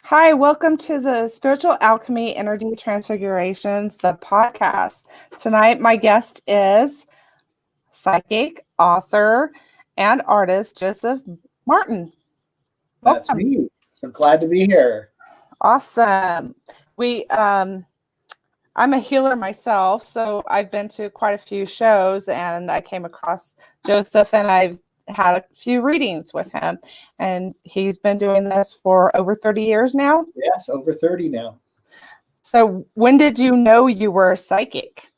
Hi, welcome to the Spiritual Alchemy Energy Transfigurations, the podcast. Tonight, my guest is psychic, author, and artist Joseph Martin. That's me. I'm glad to be here. Awesome. I'm a healer myself, so I've been to quite a few shows, and I came across Joseph, and I've had a few readings with him, and he's been doing this for over 30 years now. Yes, over 30 now. So when did you know you were a psychic?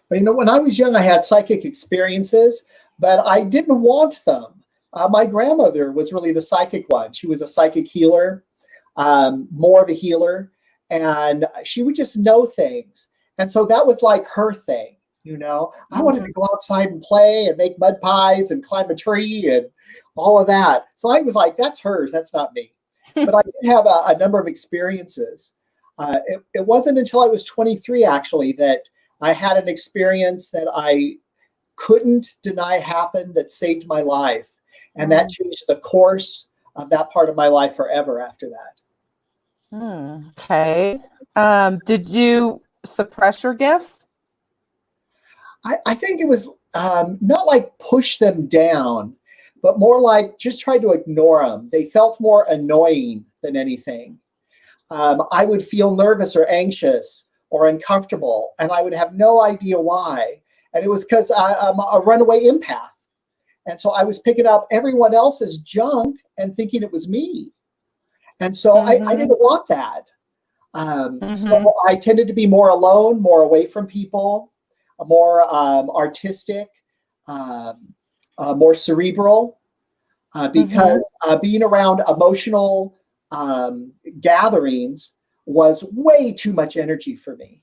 Well, when I was young, I had psychic experiences, but I didn't want them. My grandmother was really the psychic one. She was a psychic healer, more of a healer, and she would just know things. And so that was like her thing. I wanted to go outside and play and make mud pies and climb a tree and all of that. So I was like, that's hers. That's not me. But I did have a number of experiences. It wasn't until I was 23, actually, that I had an experience that I couldn't deny happened that saved my life. And that changed the course of that part of my life forever after that. Okay. Did you suppress your gifts? I think it was not like push them down, but more like just try to ignore them. They felt more annoying than anything. I would feel nervous or anxious or uncomfortable, and I would have no idea why. And it was because I'm a runaway empath. And so I was picking up everyone else's junk and thinking it was me. And so I didn't want that. So I tended to be more alone, more away from people, more artistic, more cerebral, because being around emotional gatherings was way too much energy for me.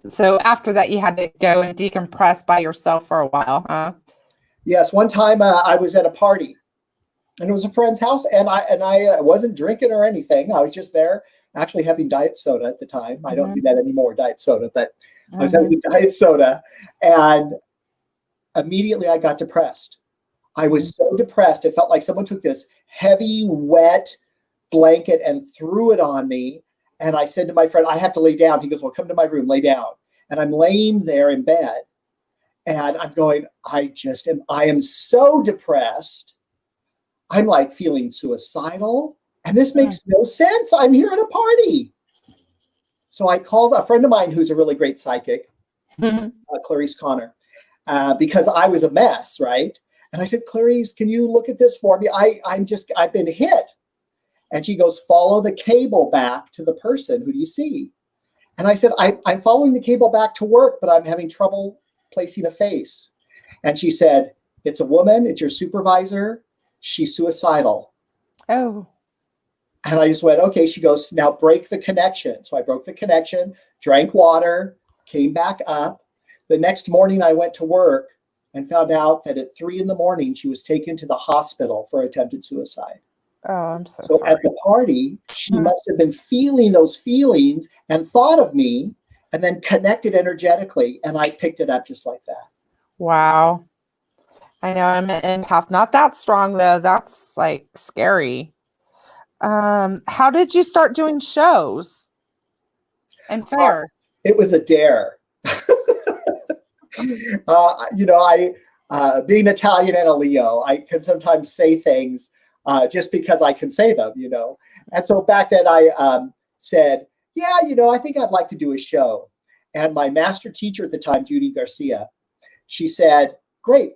So after that, you had to go and decompress by yourself for a while, huh? Yes, one time I was at a party, and it was a friend's house, and I wasn't drinking or anything. I was just there, actually having diet soda at the time. I don't do that anymore, diet soda, but I was having diet soda, and immediately I got depressed. I was so depressed. It felt like someone took this heavy, wet blanket and threw it on me. And I said to my friend, I have to lay down. He goes, well, come to my room, lay down. And I'm laying there in bed, and I'm going, I am so depressed. I'm like feeling suicidal. And this makes no sense. I'm here at a party. So I called a friend of mine who's a really great psychic, Clarice Connor, because I was a mess, right? And I said, Clarice, can you look at this for me? I've been hit. And she goes, follow the cable back to the person. Who do you see? And I said, I'm following the cable back to work, but I'm having trouble placing a face. And she said, it's a woman. It's your supervisor. She's suicidal. Oh. And I just went, okay. She goes, now break the connection. So I broke the connection, drank water, came back up. The next morning I went to work and found out that at 3 a.m. she was taken to the hospital for attempted suicide. Oh, I'm so sorry. At the party, she must have been feeling those feelings and thought of me and then connected energetically. And I picked it up just like that. Wow. I know I'm an empath. Not that strong, though. That's like scary. How did you start doing shows and fairs? It was a dare. Being Italian and a Leo, I can sometimes say things just because I can say them, And so back then I said, yeah, I think I'd like to do a show. And my master teacher at the time, Judy Garcia, she said, great.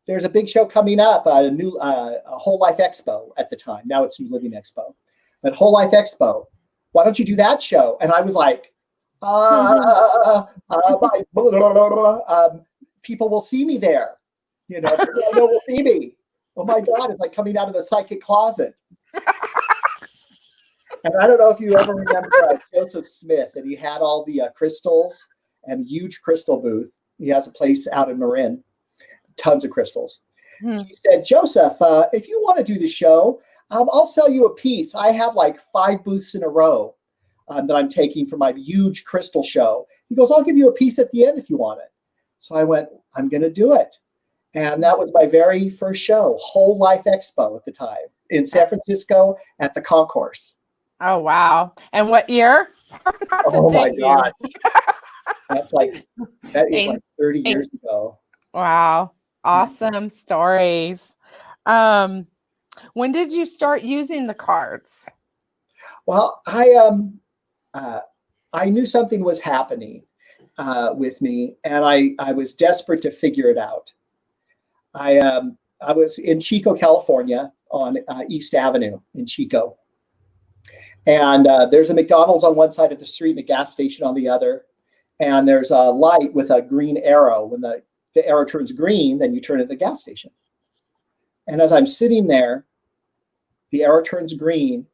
There's a big show coming up, a Whole Life Expo at the time. Now it's New Living Expo. But Whole Life Expo, why don't you do that show? And I was like, people will see me there. People will see me. Oh my God, it's like coming out of the psychic closet. And I don't know if you ever remember Joseph Smith, and he had all the crystals and huge crystal booth. He has a place out in Marin, tons of crystals. He said, Joseph, if you want to do the show, I'll sell you a piece. I have like 5 booths in a row that I'm taking for my huge crystal show. He goes, I'll give you a piece at the end if you want it. So I went, I'm going to do it. And that was my very first show, Whole Life Expo at the time. in San Francisco at the concourse. Oh, wow. And what year? Oh my God. That is like 30 years ago. Wow. Awesome stories. When did you start using the cards? Well, I knew something was happening with me, and I was desperate to figure it out. I was in Chico, California, on East Avenue in Chico, and there's a McDonald's on one side of the street and a gas station on the other, and there's a light with a green arrow. When the arrow turns green, then you turn at the gas station. And as I'm sitting there, the arrow turns green,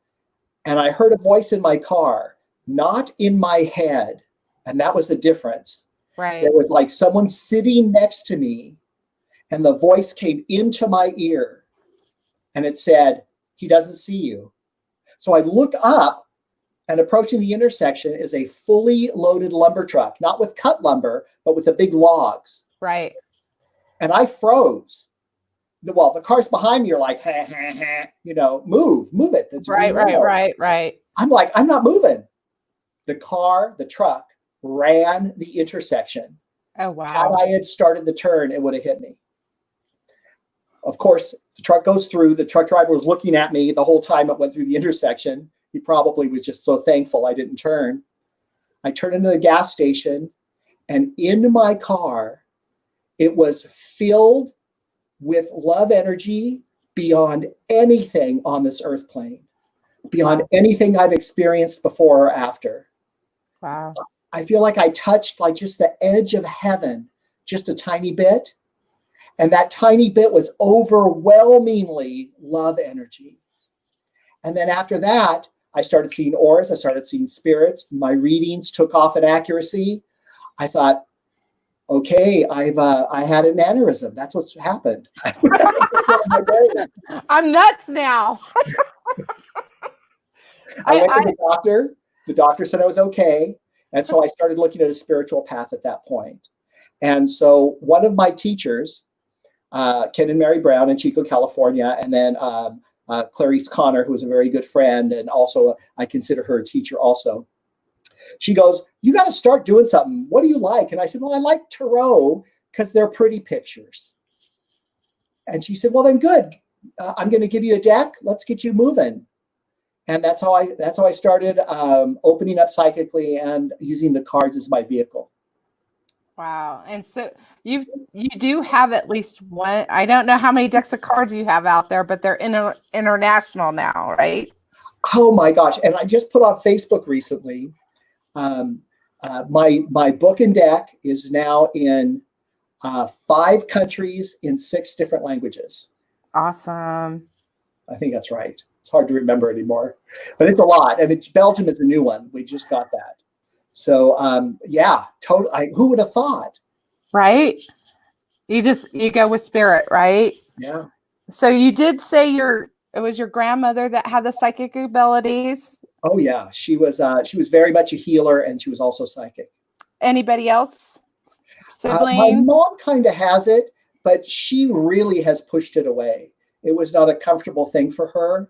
and I heard a voice in my car, not in my head, and that was the difference. Right. It was like someone sitting next to me, and the voice came into my ear, and it said, "He doesn't see you." So I look up, and approaching the intersection is a fully loaded lumber truck, not with cut lumber, but with the big logs. Right. And I froze. Well, the cars behind me are like, ha, ha, ha, move it. It's right. I'm like, I'm not moving. The truck ran the intersection. Oh, wow. Had I had started the turn, it would have hit me. Of course, the truck goes through. The truck driver was looking at me the whole time it went through the intersection. He probably was just so thankful I didn't turn. I turned into the gas station, and in my car, it was filled with love energy beyond anything on this earth plane, beyond anything I've experienced before or after. Wow. I feel like I touched like just the edge of heaven, just a tiny bit. And that tiny bit was overwhelmingly love energy. And then after that, I started seeing auras. I started seeing spirits. My readings took off in accuracy. I thought, okay, I had an aneurysm. That's what's happened. I'm nuts now. I went to the doctor. The doctor said I was okay. And so I started looking at a spiritual path at that point. And so one of my teachers, Ken and Mary Brown in Chico, California, and then Clarice Connor, who was a very good friend, and also I consider her a teacher also. She goes, "You got to start doing something. What do you like?" And I said, "Well, I like tarot because they're pretty pictures." And she said, "Well, then good. I'm going to give you a deck. Let's get you moving." And that's how I started opening up psychically and using the cards as my vehicle. Wow. And so you do have at least one. I don't know how many decks of cards you have out there, but they're international now, right? Oh my gosh. And I just put on Facebook recently. My book and deck is now in 5 countries in 6 different languages. Awesome. I think that's right. It's hard to remember anymore, but it's a lot. And Belgium is a new one. We just got that. So yeah, totally. Who would have thought? Right. You go with spirit, right? Yeah. So you did say it was your grandmother that had the psychic abilities. Oh yeah, she was very much a healer, and she was also psychic. Anybody else? Sibling? My mom kind of has it, but she really has pushed it away. It was not a comfortable thing for her.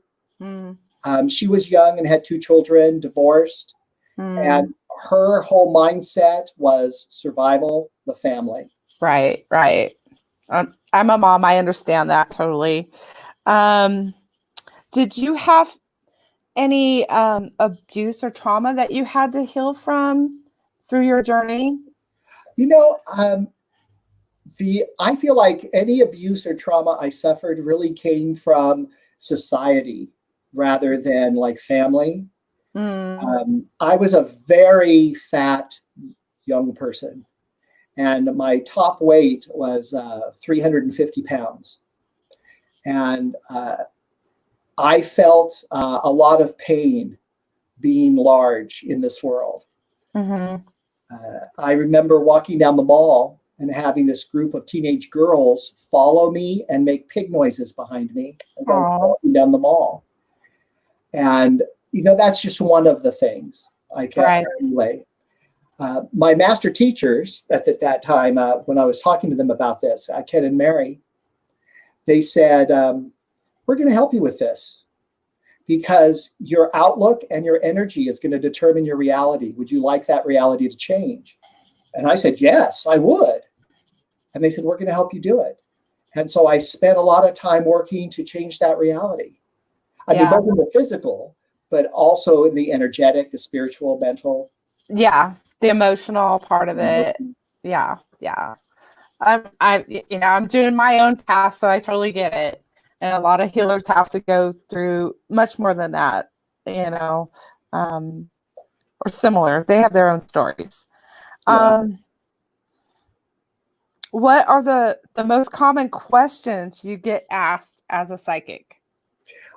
She was young and had 2 children, divorced, and her whole mindset was survival, the family. Right. I'm a mom. I understand that totally. Did you have any abuse or trauma that you had to heal from through your journey? I feel like any abuse or trauma I suffered really came from society rather than like family. I was a very fat young person, and my top weight was 350 pounds. And I felt a lot of pain being large in this world. I remember walking down the mall and having this group of teenage girls follow me and make pig noises behind me as I was walking down the mall. And, that's just one of the things I kept anyway. My master teachers at that time, when I was talking to them about this, Ken and Mary, they said, we're going to help you with this because your outlook and your energy is going to determine your reality. Would you like that reality to change? And I said, yes, I would. And they said, we're going to help you do it. And so I spent a lot of time working to change that reality. I mean, both in the physical, but also in the energetic, the spiritual, mental. Yeah, the emotional part of it. Yeah. I'm doing my own path, so I totally get it. And a lot of healers have to go through much more than that, or similar. They have their own stories. What are the most common questions you get asked as a psychic?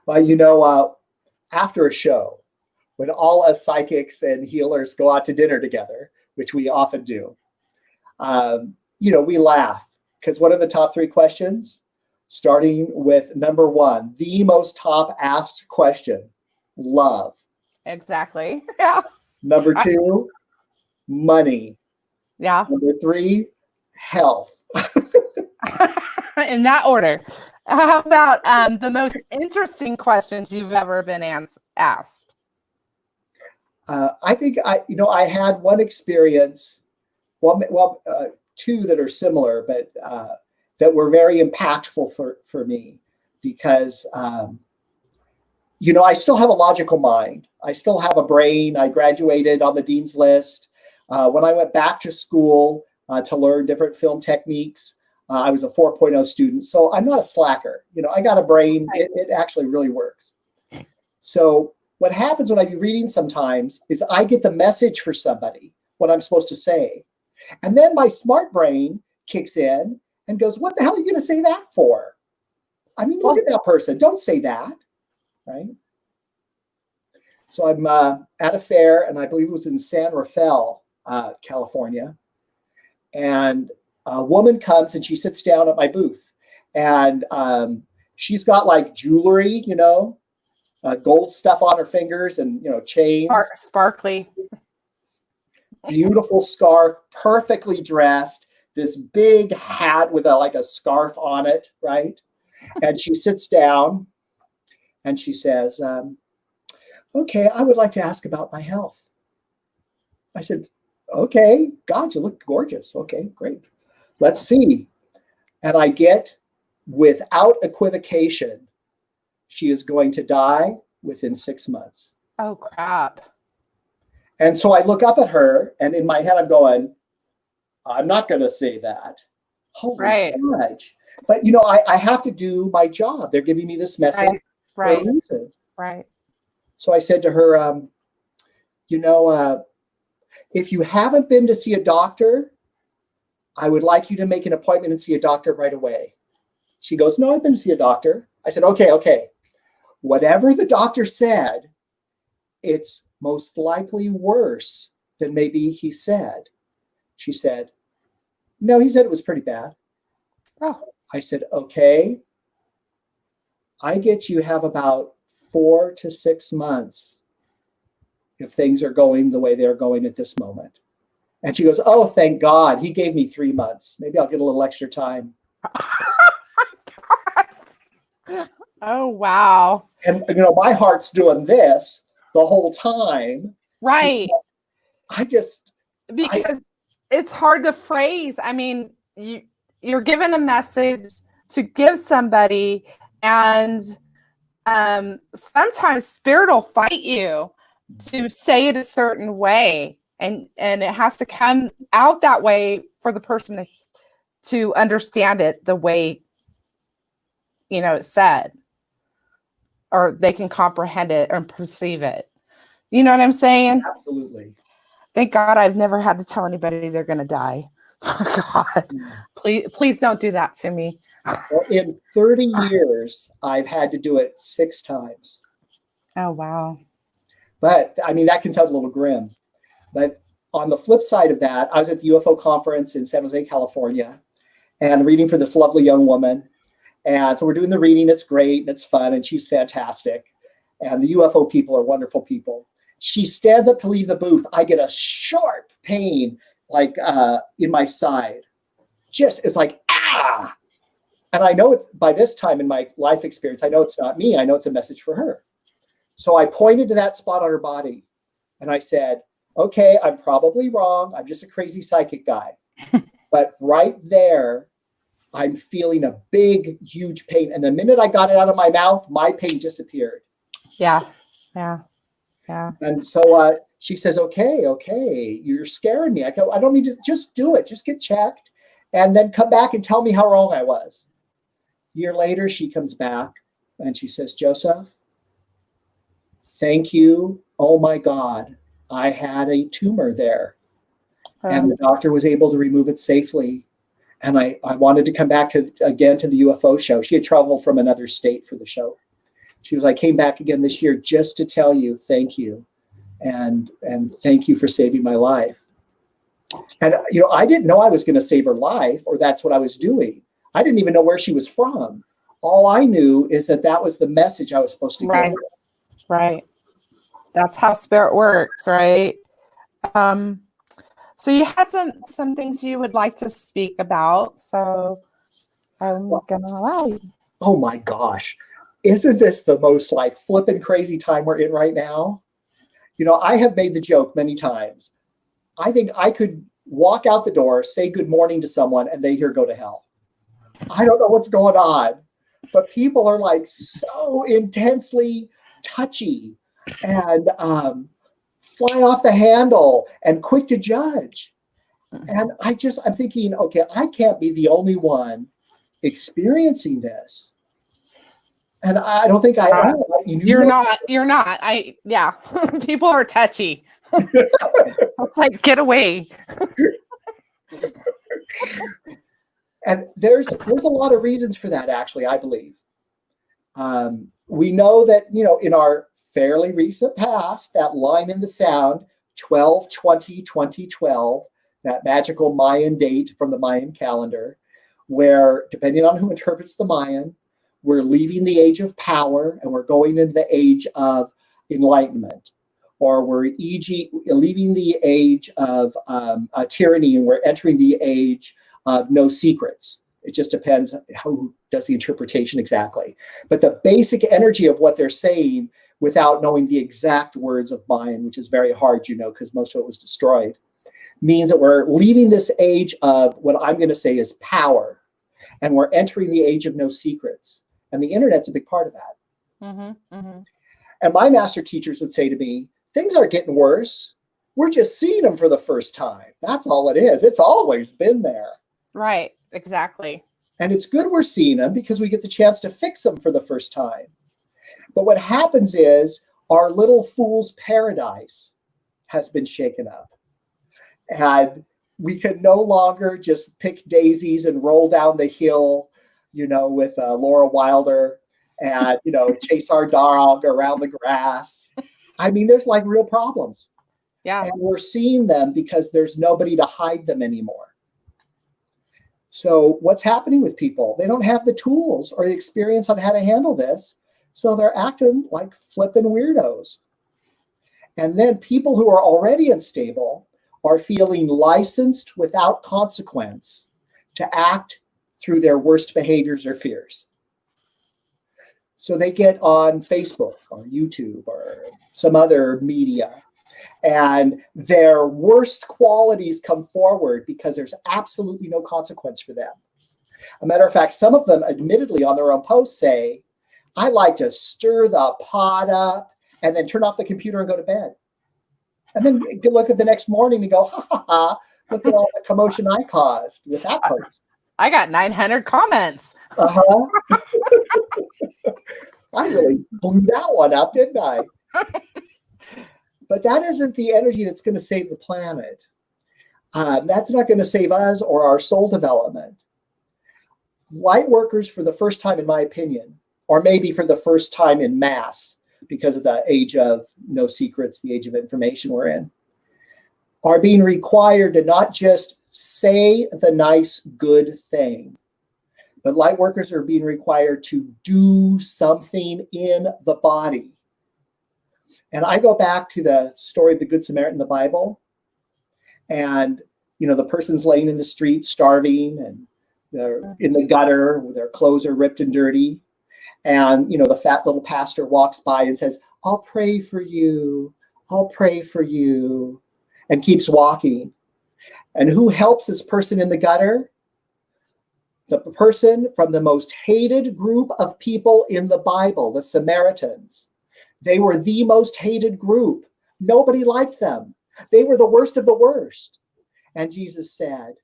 Well, after a show, when all us psychics and healers go out to dinner together, which we often do, we laugh because what are the top 3 questions? Starting with number 1, the most top asked question, love. Exactly. Yeah. Number 2, money. Yeah. Number 3, health. In that order. How about the most interesting questions you've ever been asked? I think I had one experience, two that are similar, but that were very impactful for me because, I still have a logical mind. I still have a brain. I graduated on the dean's list. When I went back to school to learn different film techniques, I was a 4.0 student. So I'm not a slacker. I got a brain. It actually really works. So what happens when I do readings sometimes is I get the message for somebody, what I'm supposed to say. And then my smart brain kicks in and goes, what the hell are you going to say that for? I mean, look at that person. Don't say that. Right? So I'm at a fair, and I believe it was in San Rafael, California. And a woman comes and she sits down at my booth. And she's got like jewelry, gold stuff on her fingers and, chains. Sparkly. Beautiful scarf, perfectly dressed, this big hat with a scarf on it, right? And she sits down and she says, okay, I would like to ask about my health. I said, okay, God, you look gorgeous. Okay, great. Let's see. And I get, without equivocation, she is going to die within 6 months. Oh, crap. And so I look up at her, and in my head, I'm going, I'm not going to say that. Holy fudge. But, I have to do my job. They're giving me this message for a reason. Right. So I said to her, if you haven't been to see a doctor, I would like you to make an appointment and see a doctor right away. She goes, no, I've been to see a doctor. I said, okay. Whatever the doctor said, it's most likely worse than maybe he said. She said, no, he said it was pretty bad. Oh. I said, okay. I get you have about 4 to 6 months if things are going the way they're going at this moment. And she goes, oh, thank God. He gave me 3 months. Maybe I'll get a little extra time. Oh, wow. And, my heart's doing this the whole time. Right. Because it's hard to phrase. I mean, you're given a message to give somebody, and sometimes spirit will fight you to say it a certain way, and it has to come out that way for the person to understand it the way it's said, or they can comprehend it and perceive it. You know what I'm saying? Absolutely. Thank God I've never had to tell anybody they're going to die. Oh, God, please don't do that to me. Well, in 30 years, I've had to do it 6 times. Oh, wow. But I mean, that can sound a little grim. But on the flip side of that, I was at the UFO conference in San Jose, California, and reading for this lovely young woman. And so we're doing the reading. It's great and it's fun, and she's fantastic. And the UFO people are wonderful people. She stands up to leave the booth. I get a sharp pain, in my side. It's like, ah! And I know by this time in my life experience, I know it's not me. I know it's a message for her. So I pointed to that spot on her body and I said, okay, I'm probably wrong. I'm just a crazy psychic guy. But right there, I'm feeling a big, huge pain. And the minute I got it out of my mouth, my pain disappeared. Yeah. Yeah. Yeah. And so she says, okay, you're scaring me. I go, I don't mean to, just do it. Just get checked and then come back and tell me how wrong I was. A year later, she comes back and she says, Joseph, thank you. Oh my God, I had a tumor there. And the doctor was able to remove it safely. And I wanted to come back again to the UFO show. She had traveled from another state for the show. She was, I came back again this year just to tell you thank you. And thank you for saving my life. And, I didn't know I was going to save her life or that's what I was doing. I didn't even know where she was from. All I knew is that was the message I was supposed to give her. Right. That's how spirit works, right? So you had some things you would like to speak about. So I'm going to allow you. Oh my gosh. Isn't this the most flippin' crazy time we're in right now? I have made the joke many times. I think I could walk out the door, say good morning to someone, and they hear go to hell. I don't know what's going on, but people are so intensely touchy and fly off the handle and quick to judge. And I'm thinking, okay, I can't be the only one experiencing this. And I don't think I am. You're not. Yeah. People are touchy. It's get away. And there's a lot of reasons for that, actually, I believe. We know that, in our fairly recent past, that line in the sound, 12/20/2012, that magical Mayan date from the Mayan calendar, where, depending on who interprets the Mayan, we're leaving the age of power and we're going into the age of enlightenment, or we're leaving the age of tyranny and we're entering the age of no secrets. It just depends who does the interpretation exactly. But the basic energy of what they're saying, without knowing the exact words of Mayan, which is very hard, because most of it was destroyed, means that we're leaving this age of what I'm going to say is power, and we're entering the age of no secrets. And the internet's a big part of that. Mm-hmm, mm-hmm. And my master teachers would say to me, things aren't getting worse. We're just seeing them for the first time. That's all it is. It's always been there. Right, exactly. And it's good we're seeing them because we get the chance to fix them for the first time. But what happens is our little fool's paradise has been shaken up. And we can no longer just pick daisies and roll down the hill, with Laura Wilder and, chase our dog around the grass. I mean, there's real problems. Yeah. And we're seeing them because there's nobody to hide them anymore. So what's happening with people? They don't have the tools or the experience on how to handle this. So they're acting like flippin' weirdos. And then people who are already unstable are feeling licensed without consequence to act through their worst behaviors or fears. So they get on Facebook or YouTube or some other media, and their worst qualities come forward because there's absolutely no consequence for them. A matter of fact, some of them admittedly on their own posts say, I like to stir the pot up and then turn off the computer and go to bed. And then look at the next morning and go, ha ha ha, look at all the commotion I caused with that post. I got 900 comments. Uh-huh. I really blew that one up, didn't I? But that isn't the energy that's going to save the planet. That's not going to save us or our soul development. Light workers, for the first time, in my opinion, or maybe for the first time in mass, because of the age of no secrets, the age of information we're in, are being required to not just say the nice, good thing, but light workers are being required to do something in the body. And I go back to the story of the Good Samaritan in the Bible. And, the person's laying in the street starving, and They're in the gutter, their clothes are ripped and dirty. And, the fat little pastor walks by and says, I'll pray for you. I'll pray for you. And keeps walking. And who helps this person in the gutter? The person from the most hated group of people in the Bible, the Samaritans. They were the most hated group. Nobody liked them. They were the worst of the worst. And Jesus said,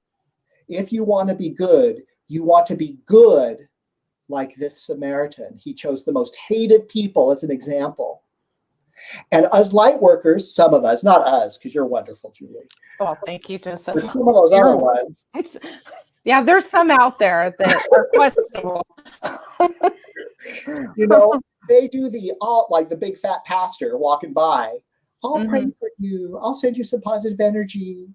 if you want to be good, you want to be good like this Samaritan. He chose the most hated people as an example. And as light workers, some of us, not us, because you're wonderful, Julie. Oh, thank you, Joseph. But some of those other ones. Yeah, there's some out there that are questionable. They do like the big fat pastor walking by. I'll pray for you. I'll send you some positive energy.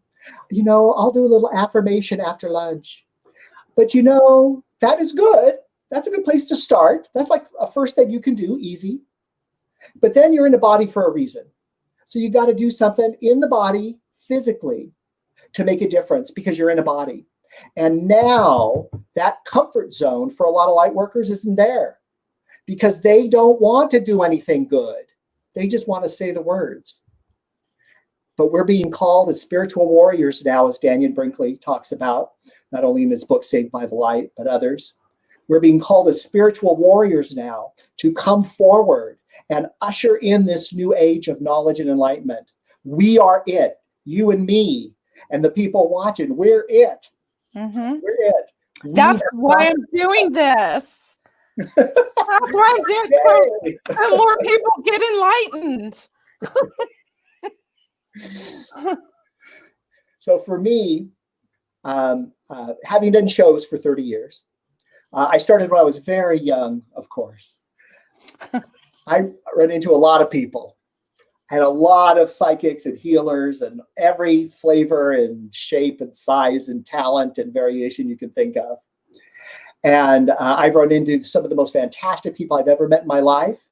I'll do a little affirmation after lunch. But that is good. That's a good place to start. That's like a first thing you can do, easy. But then you're in the body for a reason. So you got to do something in the body physically to make a difference because you're in a body. And now that comfort zone for a lot of light workers isn't there because they don't want to do anything good. They just want to say the words. But we're being called as spiritual warriors now, as Daniel Brinkley talks about, not only in his book, Saved by the Light, but others. We're being called as spiritual warriors now to come forward and usher in this new age of knowledge and enlightenment. We are it, you and me, and the people watching, we're it. Mm-hmm. We're it. That's why I'm doing this. That's why I'm doing it. So more people get enlightened. So for me, having done shows for 30 years, I started when I was very young, of course. I ran into a lot of people. I had a lot of psychics and healers and every flavor and shape and size and talent and variation you can think of. And I've run into some of the most fantastic people I've ever met in my life.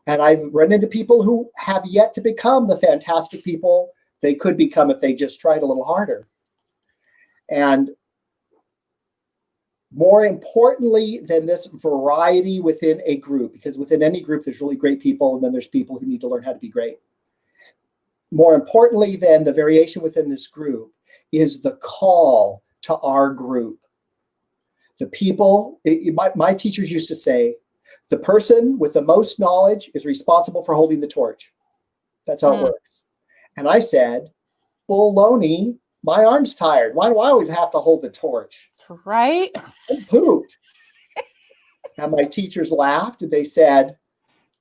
And I've run into people who have yet to become the fantastic people they could become if they just tried a little harder. And more importantly than this variety within a group, because within any group, there's really great people, and then there's people who need to learn how to be great. More importantly than the variation within this group is the call to our group. The people, my teachers used to say, the person with the most knowledge is responsible for holding the torch. That's how it works. And I said, baloney, my arm's tired. Why do I always have to hold the torch? Right? I'm pooped. And my teachers laughed and they said,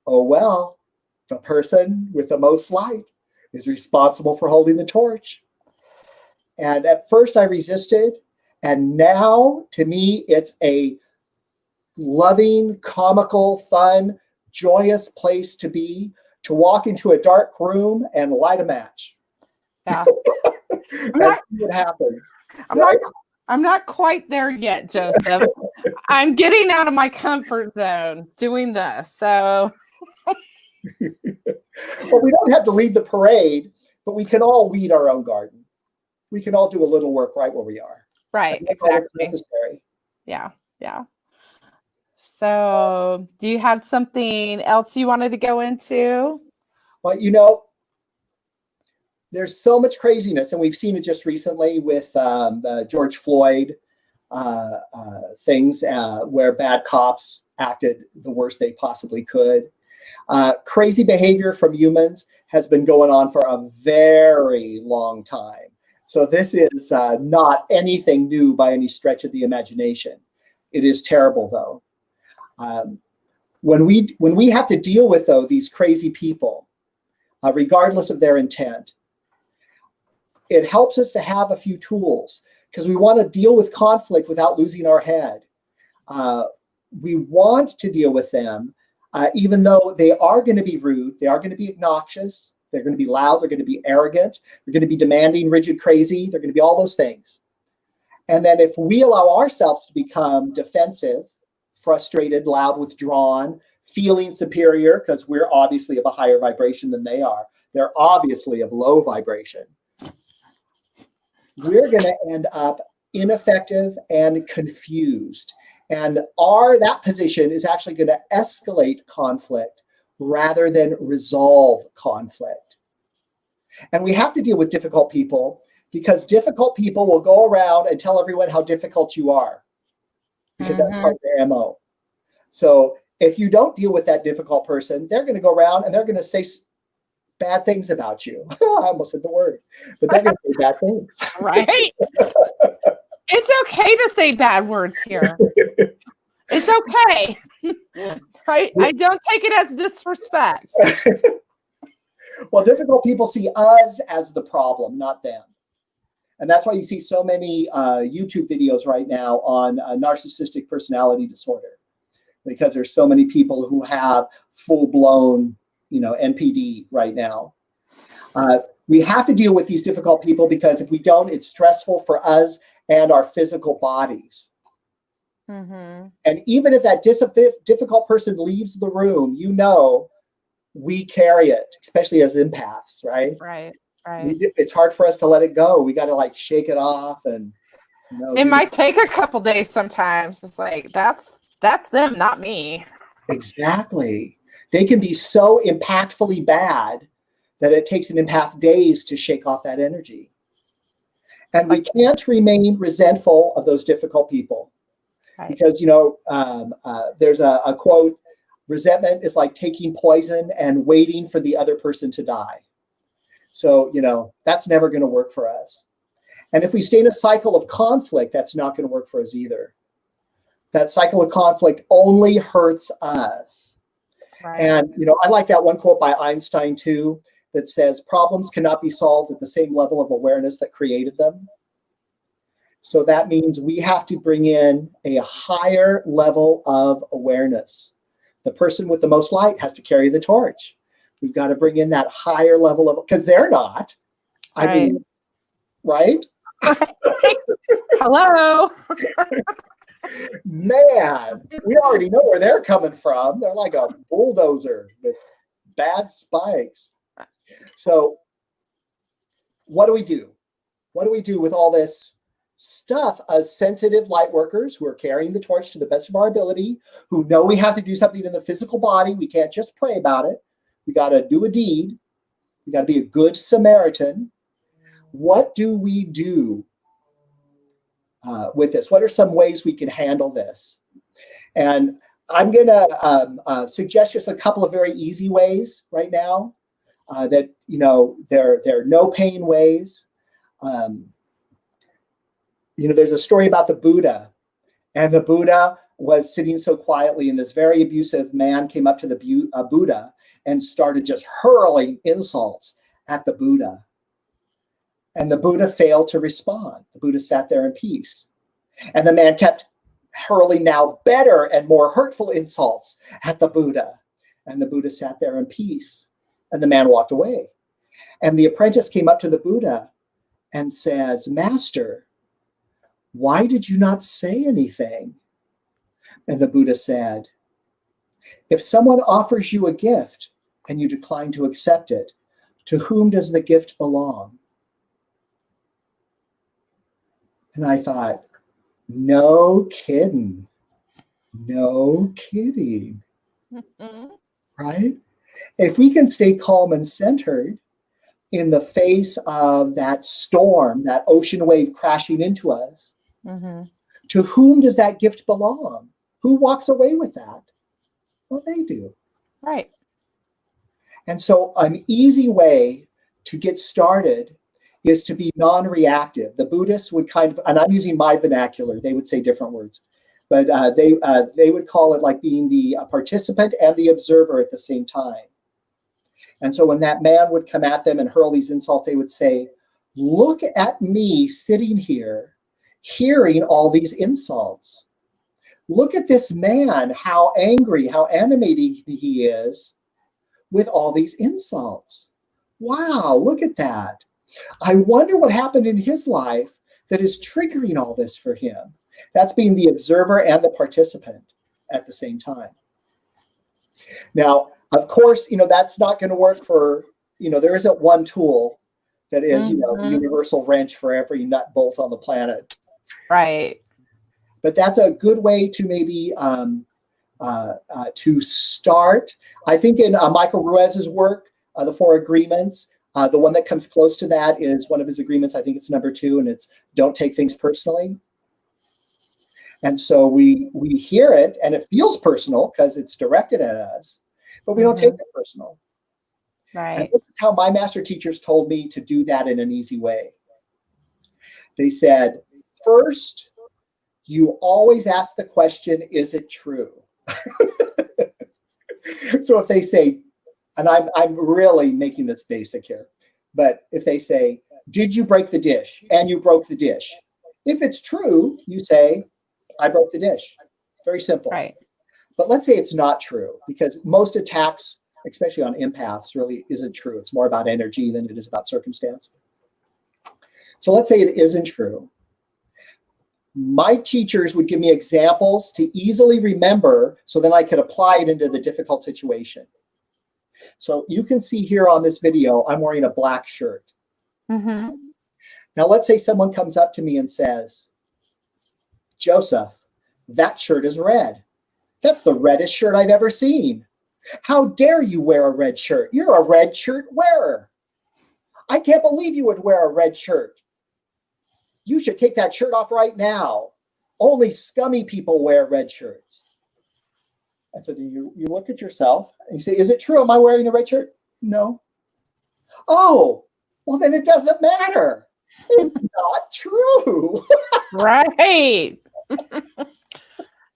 oh, well, the person with the most light is responsible for holding the torch. And at first I resisted. And now to me, it's a loving, comical, fun, joyous place to be, to walk into a dark room and light a match. Yeah. And see what happens. I'm not quite there yet, Joseph. I'm getting out of my comfort zone doing this. So well, we don't have to lead the parade, but we can all weed our own garden. We can all do a little work right where we are. Right, exactly. Necessary. Yeah. So do you have something else you wanted to go into? Well, there's so much craziness, and we've seen it just recently with the George Floyd things where bad cops acted the worst they possibly could. Crazy behavior from humans has been going on for a very long time. So this is not anything new by any stretch of the imagination. It is terrible, though. When we have to deal with, though, these crazy people, regardless of their intent, it helps us to have a few tools because we want to deal with conflict without losing our head. We want to deal with them, even though they are going to be rude, they are going to be obnoxious, they're going to be loud, they're going to be arrogant, they're going to be demanding, rigid, crazy, they're going to be all those things. And then if we allow ourselves to become defensive, frustrated, loud, withdrawn, feeling superior, because we're obviously of a higher vibration than they are, they're obviously of low vibration, we're going to end up ineffective, and confused. And that position is actually going to escalate conflict rather than resolve conflict. And we have to deal with difficult people because difficult people will go around and tell everyone how difficult you are because that's part of their MO. So if you don't deal with that difficult person, they're going to go around and they're going to say bad things about you. I almost said the word, but they're going to say bad things. Right? It's okay to say bad words here. It's okay. I don't take it as disrespect. Well, difficult people see us as the problem, not them. And that's why you see so many YouTube videos right now on narcissistic personality disorder, because there's so many people who have full-blown, NPD right now. We have to deal with these difficult people because if we don't, it's stressful for us and our physical bodies. Mm-hmm. And even if that difficult person leaves the room, we carry it, especially as empaths, right? Right. It's hard for us to let it go. We got to shake it off, and it might take a couple days sometimes. It's like that's them, not me. Exactly. They can be so impactfully bad that it takes an empath days to shake off that energy. And we can't remain resentful of those difficult people. Right. Because, there's a quote, resentment is like taking poison and waiting for the other person to die. So, that's never going to work for us. And if we stay in a cycle of conflict, that's not going to work for us either. That cycle of conflict only hurts us. Right. And, I like that one quote by Einstein too, that says problems cannot be solved at the same level of awareness that created them. So that means we have to bring in a higher level of awareness. The person with the most light has to carry the torch. We've got to bring in that higher level of, because they're not. I mean, right? Hello. Man, we already know where they're coming from. They're like a bulldozer with bad spikes. So what do we do? What do we do with all this stuff as sensitive light workers who are carrying the torch to the best of our ability, who know we have to do something in the physical body? We can't just pray about it. We got to do a deed. We got to be a good Samaritan. What do we do with this? What are some ways we can handle this? And I'm going to suggest just a couple of very easy ways right now that, they're no pain ways. There's a story about the Buddha, and the Buddha was sitting so quietly, and this very abusive man came up to the Buddha and started just hurling insults at the Buddha. And the Buddha failed to respond. The Buddha sat there in peace. And the man kept hurling now better and more hurtful insults at the Buddha. And the Buddha sat there in peace. And the man walked away. And the apprentice came up to the Buddha and says, "Master, why did you not say anything?" And the Buddha said, "If someone offers you a gift and you decline to accept it, to whom does the gift belong?" And I thought, no kidding. No kidding. Right? If we can stay calm and centered in the face of that storm, that ocean wave crashing into us, to whom does that gift belong? Who walks away with that? Well, they do. Right. And so an easy way to get started is to be non-reactive. The Buddhists would and I'm using my vernacular, they would say different words, but they would call it like being the participant and the observer at the same time. And so when that man would come at them and hurl these insults, they would say, "Look at me sitting here, hearing all these insults. Look at this man, how angry, how animated he is with all these insults. Wow, look at that. I wonder what happened in his life that is triggering all this for him." That's being the observer and the participant at the same time. Now, of course, that's not going to work for, there isn't one tool that is, the universal wrench for every nut bolt on the planet. Right. But that's a good way to maybe to start. I think in Michael Ruiz's work, the 4 agreements, the one that comes close to that is one of his agreements. I think it's number 2, and it's don't take things personally. And so we hear it, and it feels personal because it's directed at us, but we don't take it personal. Right. And this is how my master teachers told me to do that in an easy way. They said, first, you always ask the question, is it true? So if they say, and I'm really making this basic here, but if they say, did you break the dish? And you broke the dish. If it's true, you say, I broke the dish. Very simple. Right. But let's say it's not true, because most attacks, especially on empaths, really isn't true. It's more about energy than it is about circumstance. So let's say it isn't true. My teachers would give me examples to easily remember so then I could apply it into the difficult situation. So you can see here on this video, I'm wearing a black shirt. Mm-hmm. Now let's say someone comes up to me and says, Joseph, that shirt is red. That's the reddest shirt I've ever seen. How dare you wear a red shirt? You're a red shirt wearer. I can't believe you would wear a red shirt. You should take that shirt off right now. Only scummy people wear red shirts. And so you look at yourself and you say, is it true? Am I wearing a red shirt? No. Oh, well, then it doesn't matter. It's not true. Right.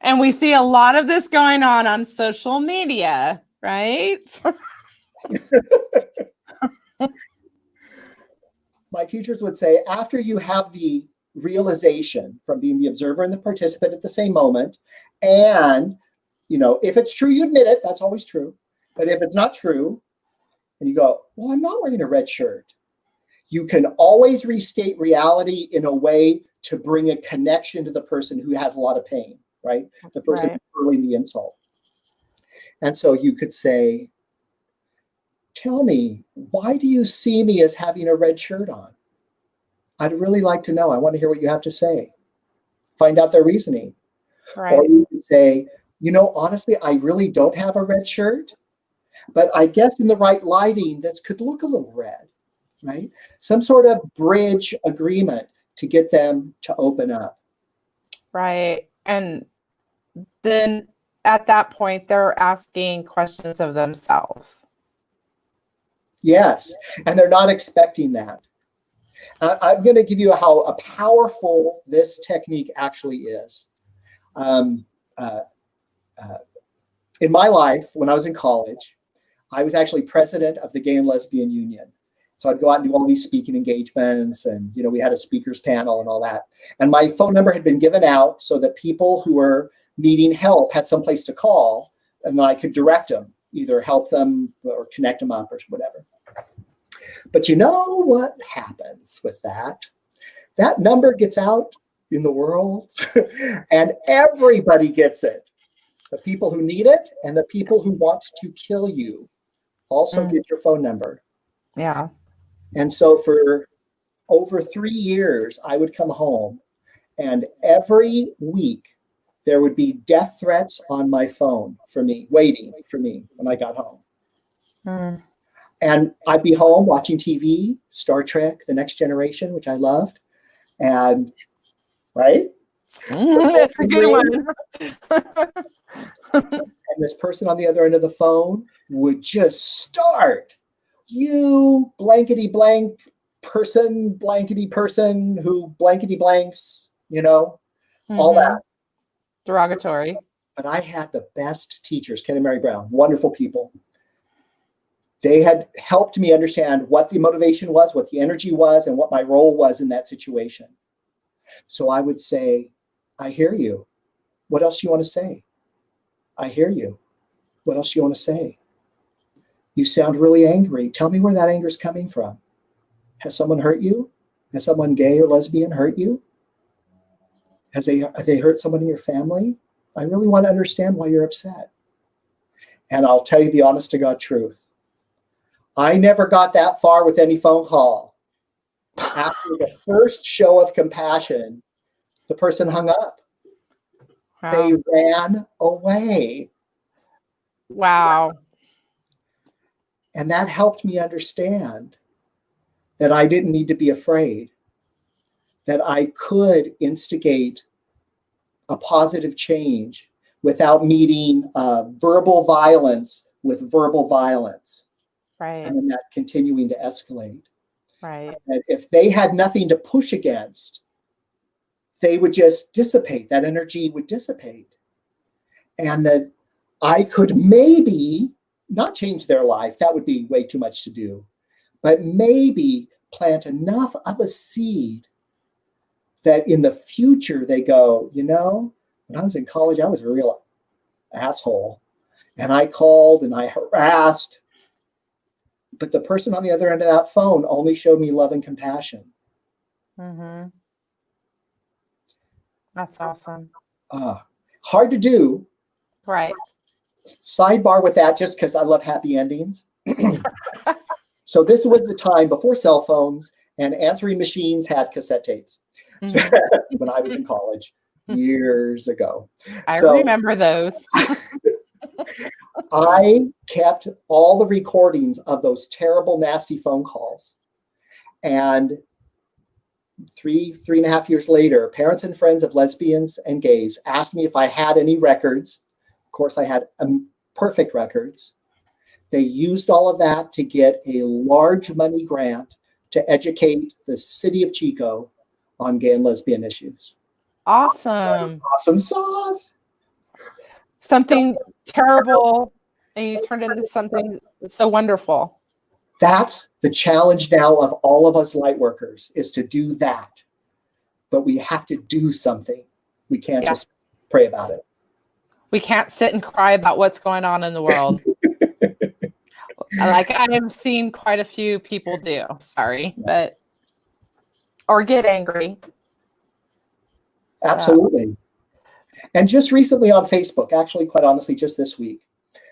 And we see a lot of this going on social media, right? My teachers would say, after you have the realization from being the observer and the participant at the same moment, and, if it's true, you admit it. That's always true. But if it's not true, and you go, well, I'm not wearing a red shirt. You can always restate reality in a way to bring a connection to the person who has a lot of pain, right? The person who's hurling the insult. And so you could say, tell me, why do you see me as having a red shirt on? I'd really like to know. I want to hear what you have to say. Find out their reasoning. Right. Or you could say, honestly, I really don't have a red shirt, but I guess in the right lighting, this could look a little red, right? Some sort of bridge agreement to get them to open up. Right. And then at that point, they're asking questions of themselves. Yes. And they're not expecting that. I'm going to give you how powerful this technique actually is. In my life, when I was in college, I was actually president of the Gay and Lesbian Union. So I'd go out and do all these speaking engagements, and we had a speakers panel and all that. And my phone number had been given out so that people who were needing help had someplace to call, and then I could direct them, either help them or connect them up or whatever. But you know what happens with that? That number gets out in the world, and everybody gets it. The people who need it and the people who want to kill you also get your phone number. Yeah. And so for over 3 years, I would come home, and every week there would be death threats on my phone for me, waiting for me when I got home. And I'd be home watching TV, Star Trek, The Next Generation, which I loved. And, right? That's a good one. And this person on the other end of the phone would just start, you blankety blank person, blankety person who blankety blanks, all that. Derogatory. But I had the best teachers, Ken and Mary Brown, wonderful people. They had helped me understand what the motivation was, what the energy was, and what my role was in that situation. So I would say, I hear you. What else do you want to say? I hear you. What else do you want to say? You sound really angry. Tell me where that anger is coming from. Has someone hurt you? Has someone gay or lesbian hurt you? Have they hurt someone in your family? I really want to understand why you're upset. And I'll tell you the honest to God truth. I never got that far with any phone call. After the first show of compassion, The person hung up. Wow. They ran away. Wow. And that helped me understand that I didn't need to be afraid, that I could instigate a positive change without meeting verbal violence with verbal violence. Right. And then that continuing to escalate. Right. And if they had nothing to push against, they would just dissipate. That energy would dissipate. And that I could maybe not change their life. That would be way too much to do. But maybe plant enough of a seed that in the future they go, you know, when I was in college, I was a real asshole. And I called and I harassed. But the person on the other end of that phone only showed me love and compassion. Mm-hmm. That's awesome. Hard to do. Right. Sidebar with that, just because I love happy endings. So this was the time before cell phones and answering machines had cassette tapes. Mm-hmm. When I was in college years ago. I remember those. I kept all the recordings of those terrible, nasty phone calls. And 3.5 years later, parents and friends of lesbians and gays asked me if I had any records. Of course, I had perfect records. They used all of that to get a large money grant to educate the city of Chico on gay and lesbian issues. Awesome. Awesome sauce. Something terrible, and you turned into something so wonderful. That's the challenge now of all of us light workers, is to do that. But we have to do something. We can't just pray about it. We can't sit and cry about what's going on in the world. Like I've seen quite a few people do. Sorry, but or get angry. Absolutely. And just recently on Facebook, actually, quite honestly, just this week,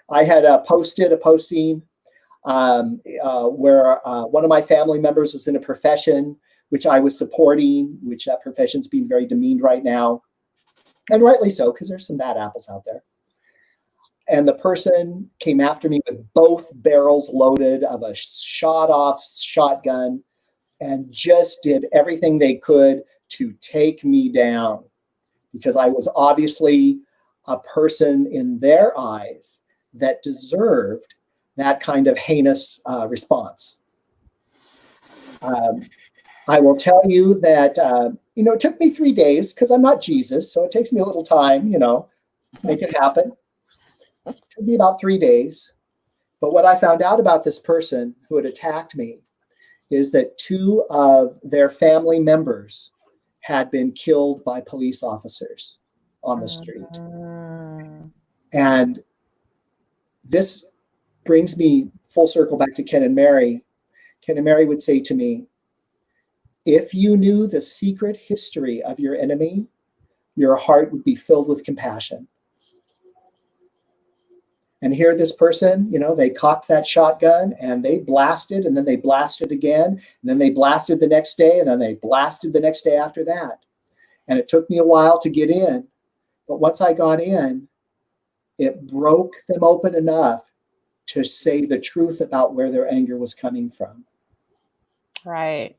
I had posted a posting where one of my family members was in a profession which I was supporting, which that profession's being very demeaned right now. And rightly so, because there's some bad apples out there. And the person came after me with both barrels loaded of a shot-off shotgun and just did everything they could to take me down, because I was obviously a person in their eyes that deserved that kind of heinous response. I will tell you that, it took me 3 days, because I'm not Jesus, so it takes me a little time, make it happen. It took me about 3 days. But what I found out about this person who had attacked me is that 2 of their family members had been killed by police officers on the street. And this brings me full circle back to Ken and Mary. Ken and Mary would say to me, if you knew the secret history of your enemy, your heart would be filled with compassion. And here this person, they cocked that shotgun and they blasted, and then they blasted again, and then they blasted the next day, and then they blasted the next day after that. And it took me a while to get in. But once I got in, it broke them open enough to say the truth about where their anger was coming from. Right.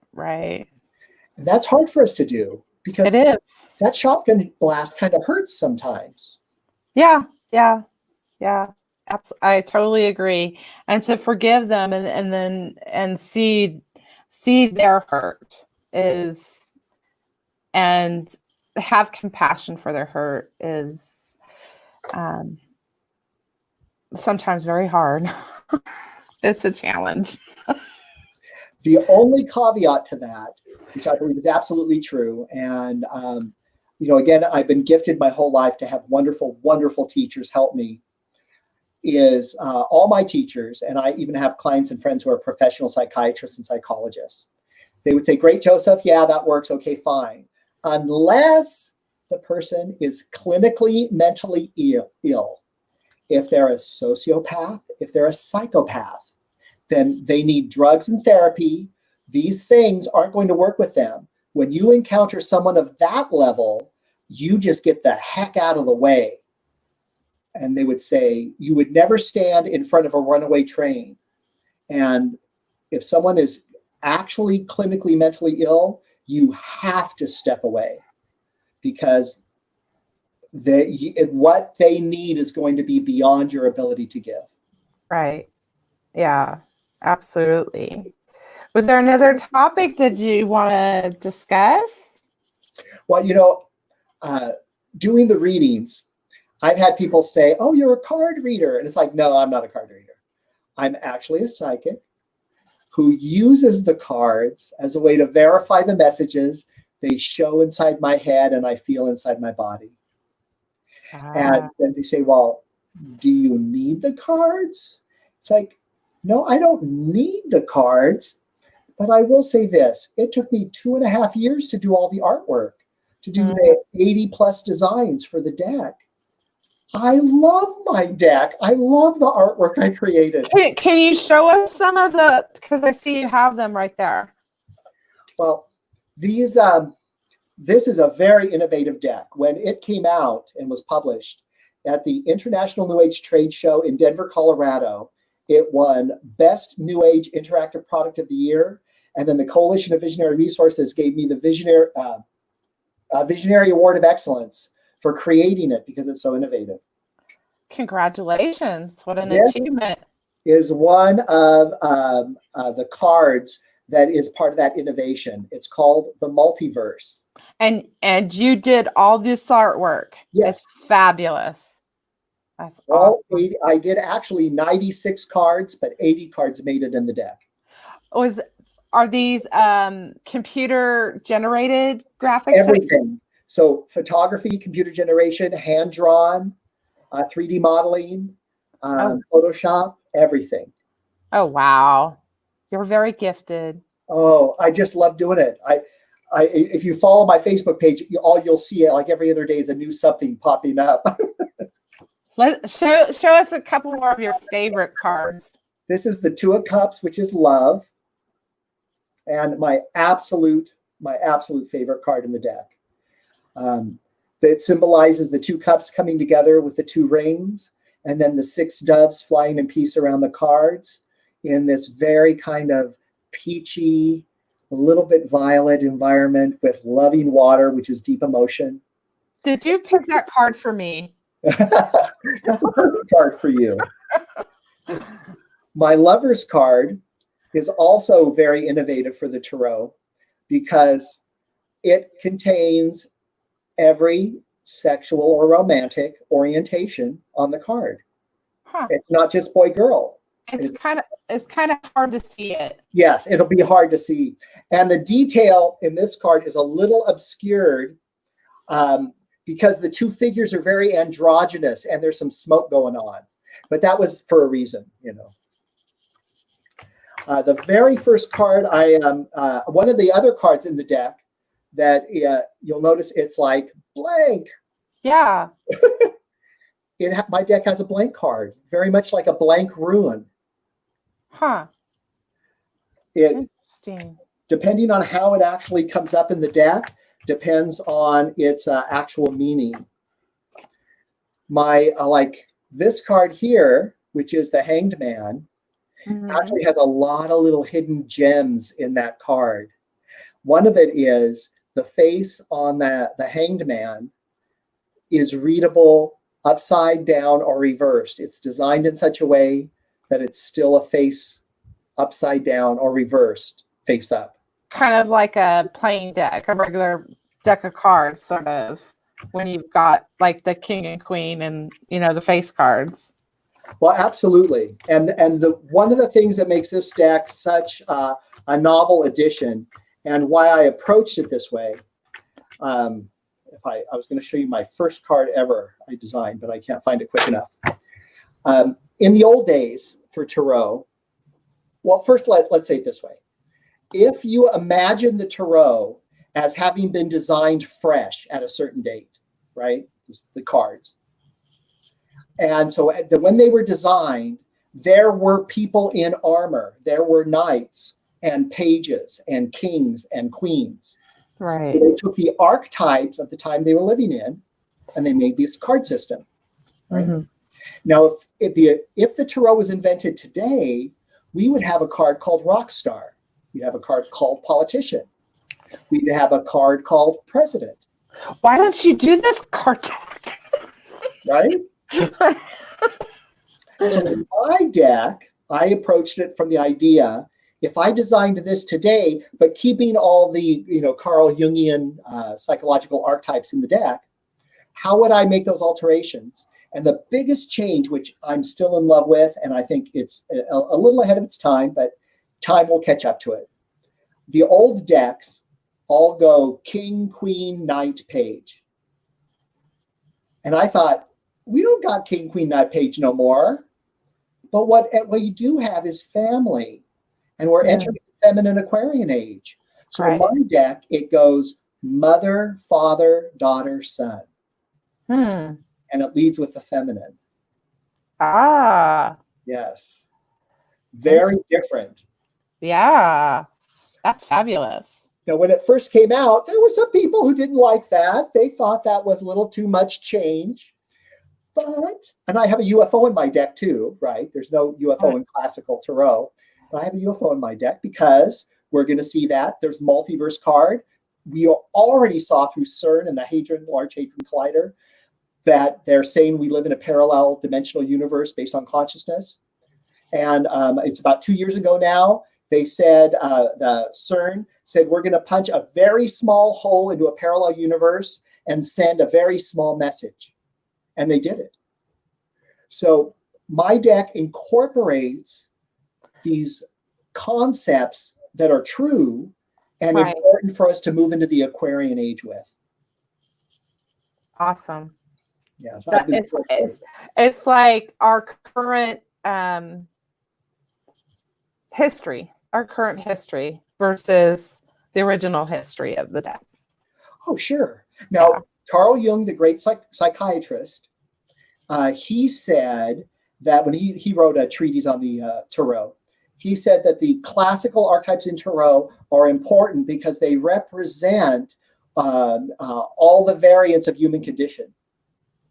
And that's hard for us to do, because it is. That shotgun blast kind of hurts sometimes. Yeah. I totally agree. And to forgive them and see their hurt and have compassion for their hurt is sometimes very hard. It's a challenge. The only caveat to that, which I believe is absolutely true, and again, I've been gifted my whole life to have wonderful, wonderful teachers help me, is all my teachers, and I even have clients and friends who are professional psychiatrists and psychologists. They would say, great, Joseph, yeah, that works, okay, fine. Unless the person is clinically mentally ill. If they're a sociopath, if they're a psychopath, then they need drugs and therapy. These things aren't going to work with them. When you encounter someone of that level, you just get the heck out of the way. And they would say, you would never stand in front of a runaway train. And if someone is actually clinically mentally ill, you have to step away, because what they need is going to be beyond your ability to give. Right. Yeah, absolutely. Was there another topic that you want to discuss? Well, doing the readings, I've had people say, oh, you're a card reader. And it's like, no, I'm not a card reader. I'm actually a psychic who uses the cards as a way to verify the messages they show inside my head and I feel inside my body. And then they say, well, do you need the cards? It's like, no, I don't need the cards. But I will say this, it took me 2.5 years to do all the artwork, to do the 80 plus designs for the deck. I love my deck. I love the artwork I created. Can you show us some of the, because I see you have them right there. Well, this is a very innovative deck. When it came out and was published at the International New Age Trade Show in Denver, Colorado, it won Best New Age Interactive Product of the Year. And then the Coalition of Visionary Resources gave me the Visionary Award of Excellence for creating it because it's so innovative. Congratulations. What an achievement. Is one of the cards that is part of that innovation. It's called the Multiverse. And you did all this artwork. Yes. It's fabulous. That's awesome. I did actually 96 cards, but 80 cards made it in the deck. Are these computer generated graphics? Everything. So photography, computer generation, hand drawn, 3D modeling, Photoshop, everything. Oh, wow. You're very gifted. Oh, I just love doing it. If you follow my Facebook page, you'll see it like every other day is a new something popping up. Show us a couple more of your favorite cards. This is the Two of Cups, which is love. And my absolute favorite card in the deck. That symbolizes the two cups coming together with the two rings, and then the 6 doves flying in peace around the cards in this very kind of peachy, a little bit violet environment with loving water, which is deep emotion. Did you pick that card for me? That's a perfect card for you. My Lover's card is also very innovative for the tarot because it contains every sexual or romantic orientation on the card. Huh. It's not just boy girl. It's kind of hard to see it. Yes, it'll be hard to see. And the detail in this card is a little obscured because the two figures are very androgynous and there's some smoke going on. But that was for a reason, The very first card, one of the other cards in the deck that you'll notice it's like blank. Yeah. My deck has a blank card, very much like a blank ruin. Huh. Interesting. Depending on how it actually comes up in the deck, depends on its actual meaning. My this card here, which is the Hanged Man, actually has a lot of little hidden gems in that card. One of it is the face on the Hanged Man is readable upside down or reversed. It's designed in such a way that it's still a face upside down or reversed, face up. Kind of like a playing deck, a regular deck of cards, sort of, when you've got like the king and queen and, the face cards. Well, absolutely. And one of the things that makes this deck such a novel addition and why I approached it this way, if I was going to show you my first card ever I designed, but I can't find it quick enough. In the old days for tarot, well, first let's say it this way. If you imagine the tarot as having been designed fresh at a certain date, right? The cards. And so when they were designed, there were people in armor. There were knights and pages and kings and queens. Right. So they took the archetypes of the time they were living in, and they made this card system. Right? Mm-hmm. Now, if the tarot was invented today, we would have a card called rock star. We'd have a card called politician. We'd have a card called president. Why don't you do this card deck? Right? So in my deck, I approached it from the idea, if I designed this today, but keeping all the Carl Jungian psychological archetypes in the deck, how would I make those alterations? And the biggest change, which I'm still in love with, and I think it's a little ahead of its time, but time will catch up to it. The old decks all go king, queen, knight, page. And I thought, we don't got king, queen, knight, page no more. But what you do have is family. And we're entering the feminine Aquarian age. So in my deck, it goes mother, father, daughter, son. And it leads with the feminine. Ah. Yes. Very different. Yeah. That's fabulous. Now, when it first came out, there were some people who didn't like that. They thought that was a little too much change. And I have a UFO in my deck too, right? There's no UFO in classical tarot. But I have a UFO in my deck because we're going to see that. There's Multiverse card. We already saw through CERN and the Large Hadron Collider that they're saying we live in a parallel dimensional universe based on consciousness. And it's about 2 years ago now, they said, the CERN said, we're going to punch a very small hole into a parallel universe and send a very small message. And they did it. So my deck incorporates these concepts that are true and important for us to move into the Aquarian age with. Awesome. Yeah, it's like our current history versus the original history of the deck. Oh, sure. Now, Carl Jung, the great psychiatrist, he said that when he wrote a treatise on the tarot, he said that the classical archetypes in tarot are important because they represent all the variants of human condition.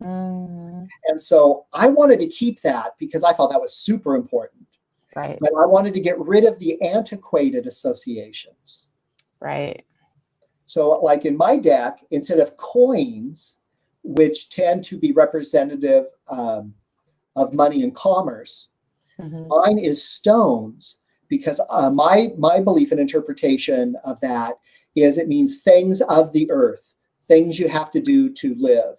And so I wanted to keep that because I thought that was super important. Right. But I wanted to get rid of the antiquated associations. Right. So like in my deck, instead of coins, which tend to be representative of money and commerce, mine is stones because my belief and interpretation of that is it means things of the earth, things you have to do to live.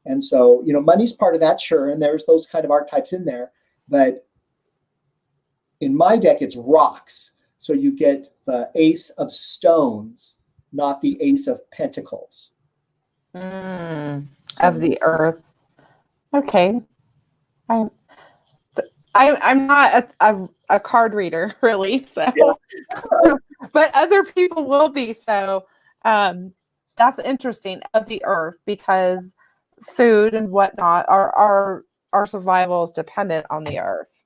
And so, money's part of that, sure, and there's those kind of archetypes in there. But in my deck, it's rocks. So you get the ace of stones, not the ace of pentacles. Of the earth. Okay. I'm not a card reader, really. So, but other people will be. So that's interesting, of the earth, because food and whatnot, our survival is dependent on the earth.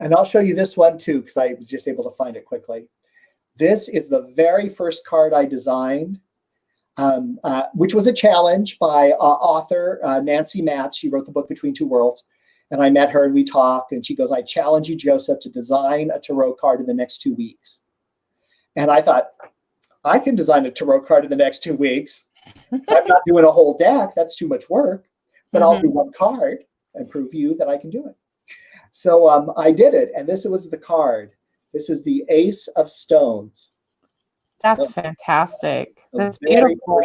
And I'll show you this one too, because I was just able to find it quickly. This is the very first card I designed, which was a challenge by author Nancy Matz. She wrote the book Between Two Worlds. And I met her and we talked, and she goes, I challenge you, Joseph, to design a tarot card in the next 2 weeks. And I thought, I can design a tarot card in the next 2 weeks. I'm not doing a whole deck. That's too much work. But I'll do one card and prove you that I can do it. So I did it. And this was the card. This is the Ace of Stones. That's fantastic. That's beautiful.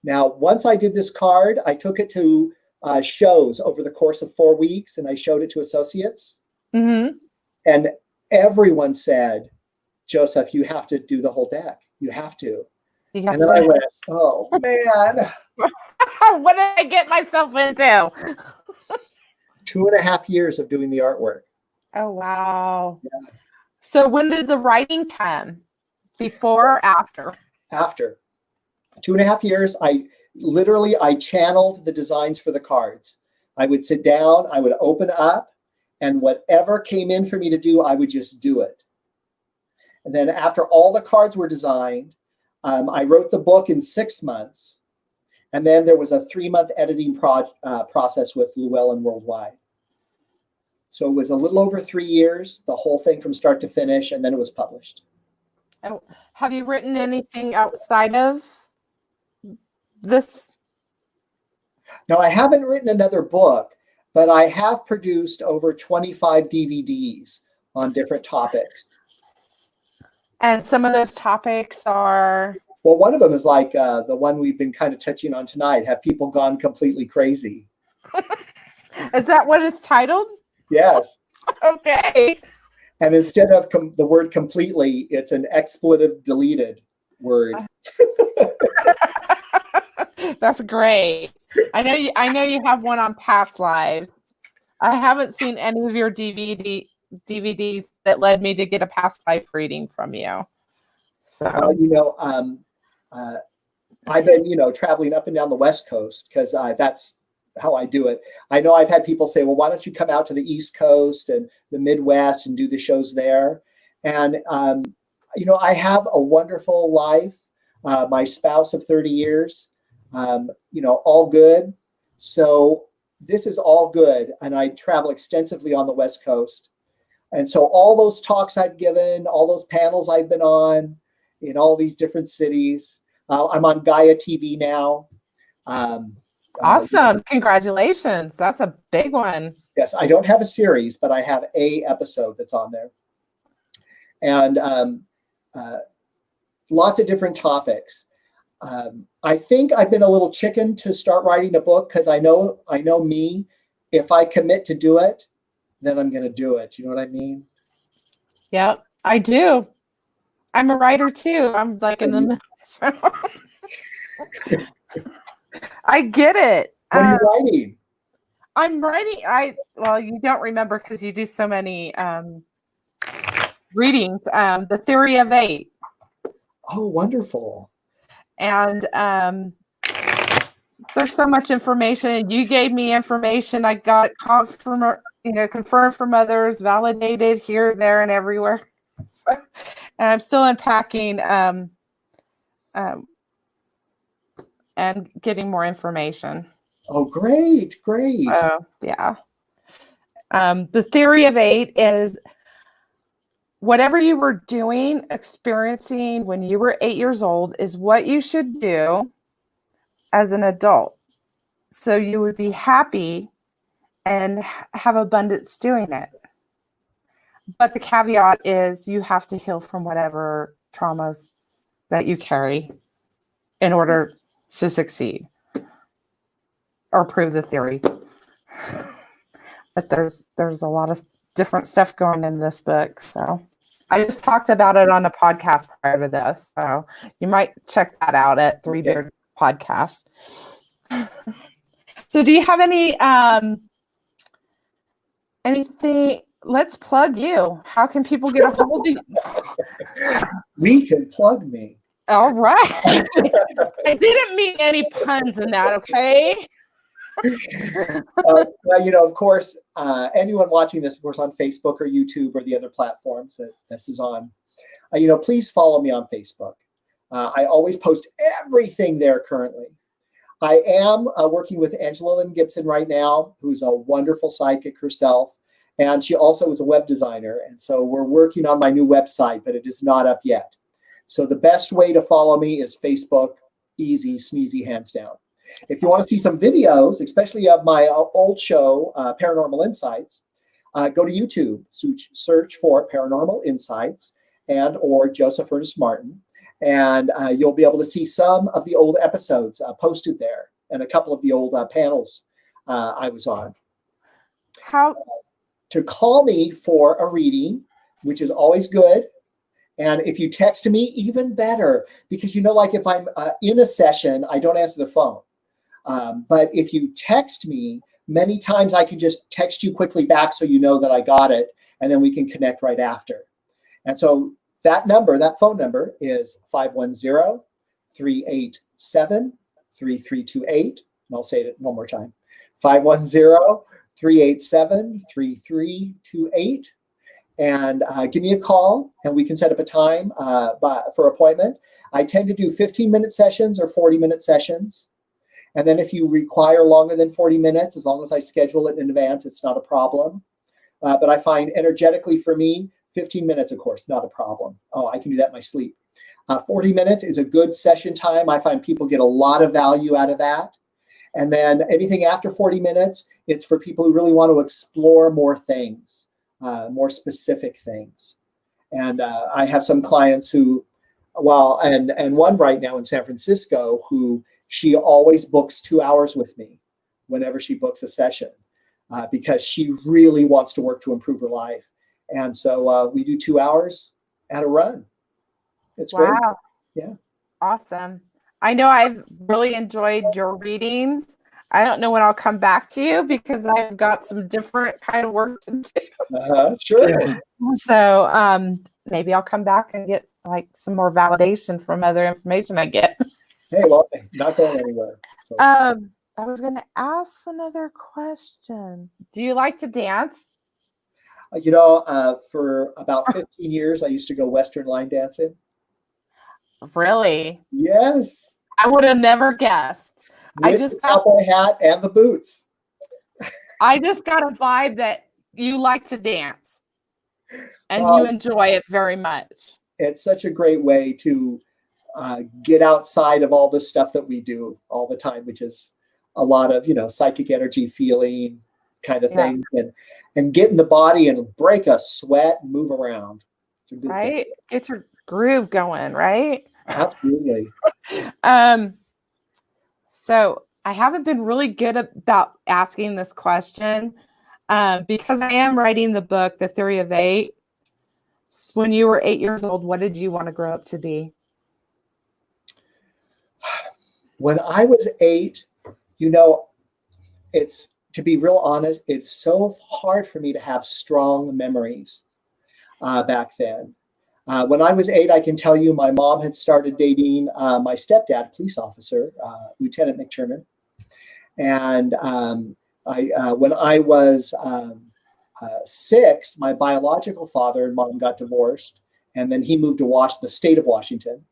Now, once I did this card, I took it to shows over the course of 4 weeks, and I showed it to associates. And everyone said, Joseph, you have to do the whole deck. You have to. And then I went, oh, man. What did I get myself into? 2.5 years of doing the artwork. Oh, wow. Yeah. So when did the writing come? Before or after? After. 2.5 years, I channeled the designs for the cards. I would sit down, I would open up, and whatever came in for me to do, I would just do it. And then after all the cards were designed, I wrote the book in 6 months. And then there was a 3-month editing process with Llewellyn Worldwide. So it was a little over 3 years, the whole thing from start to finish, and then it was published. Oh, have you written anything outside of this? No, I haven't written another book, but I have produced over 25 DVDs on different topics. And some of those topics are? Well, one of them is like the one we've been kind of touching on tonight. Have people gone completely crazy? Is that what it's titled? Yes. Okay. And instead of the word completely, it's an expletive deleted word. That's great. I know you have one on past lives. I haven't seen any of your DVDs that led me to get a past life reading from you. So I've been traveling up and down the West Coast because that's how I do it. I know I've had people say, well, why don't you come out to the East Coast and the Midwest and do the shows there? And I have a wonderful life. My spouse of 30 years, all good. So this is all good. And I travel extensively on the West Coast. And so all those talks I've given, all those panels I've been on in all these different cities. I'm on Gaia TV now. Awesome. Congratulations. That's a big one. Yes, I don't have a series, but I have a episode that's on there. And lots of different topics. I think I've been a little chicken to start writing a book because I know me. If I commit to do it, then I'm going to do it. You know what I mean? Yeah, I do. I'm a writer too. I'm like in the middle. So. I get it. What are you writing? I'm writing. You don't remember because you do so many readings. The Theory of 8. Oh, wonderful. And there's so much information. You gave me information. I got confirmed from others, validated here, there, and everywhere. So, and I'm still unpacking and getting more information. Oh, great. Yeah. The Theory of 8 is whatever you were doing, experiencing when you were 8 years old is what you should do as an adult. So you would be happy and have abundance doing it. But the caveat is you have to heal from whatever traumas that you carry in order to succeed or prove the theory. But there's a lot of different stuff going in this book. So I just talked about it on a podcast prior to this. So you might check that out at Three Beards Podcast. So do you have anything? Let's plug you. How can people get a hold of you? We can plug me. All right. I didn't mean any puns in that, okay? Of course, anyone watching this, of course, on Facebook or YouTube or the other platforms that this is on, please follow me on Facebook. I always post everything there currently. I am working with Angela Lynn Gibson right now, who's a wonderful psychic herself. And she also is a web designer. And so we're working on my new website, but it is not up yet. So the best way to follow me is Facebook, easy, sneezy, hands down. If you want to see some videos, especially of my old show, Paranormal Insights, go to YouTube, search for Paranormal Insights and or Joseph Ernest Martin. And you'll be able to see some of the old episodes posted there and a couple of the old panels I was on. To call me for a reading, which is always good. And if you text me, even better, because like if I'm in a session, I don't answer the phone. But if you text me, many times I can just text you quickly back so you know that I got it, and then we can connect right after. And so that phone number is 510-387-3328. And I'll say it one more time. 510-387-3328. and give me a call, and we can set up a time for appointment. I tend to do 15-minute sessions or 40-minute sessions. And then if you require longer than 40 minutes, as long as I schedule it in advance, it's not a problem. But I find energetically for me, 15 minutes, of course, not a problem. Oh, I can do that in my sleep. 40 minutes is a good session time. I find people get a lot of value out of that. And then anything after 40 minutes, it's for people who really want to explore more things, more specific things. And I have some clients who, and one right now in San Francisco who she always books 2 hours with me whenever she books a session because she really wants to work to improve her life. And so we do 2 hours at a run. It's great. Wow. Yeah. Awesome. I know I've really enjoyed your readings. I don't know when I'll come back to you because I've got some different kind of work to do. Sure. So maybe I'll come back and get like some more validation from other information I get. Hey, well, not going anywhere. So. I was going to ask another question. Do you like to dance? For about 15 years, I used to go Western line dancing. Really? Yes. I would have never guessed. With the cowboy hat and the boots. I just got a vibe that you like to dance and you enjoy it very much. It's such a great way to get outside of all the stuff that we do all the time, which is a lot of, psychic energy feeling kind of things and get in the body and break a sweat and move around. It's a good thing. Get your groove going, right? Absolutely. So I haven't been really good about asking this question because I am writing the book, The Theory of Eight. When you were 8 years old, what did you want to grow up to be? When I was 8, it's, to be real honest, it's so hard for me to have strong memories back then. When I was 8, I can tell you my mom had started dating my stepdad, police officer, Lieutenant McTurner. And when I was 6, my biological father and mom got divorced, and then he moved to the state of Washington.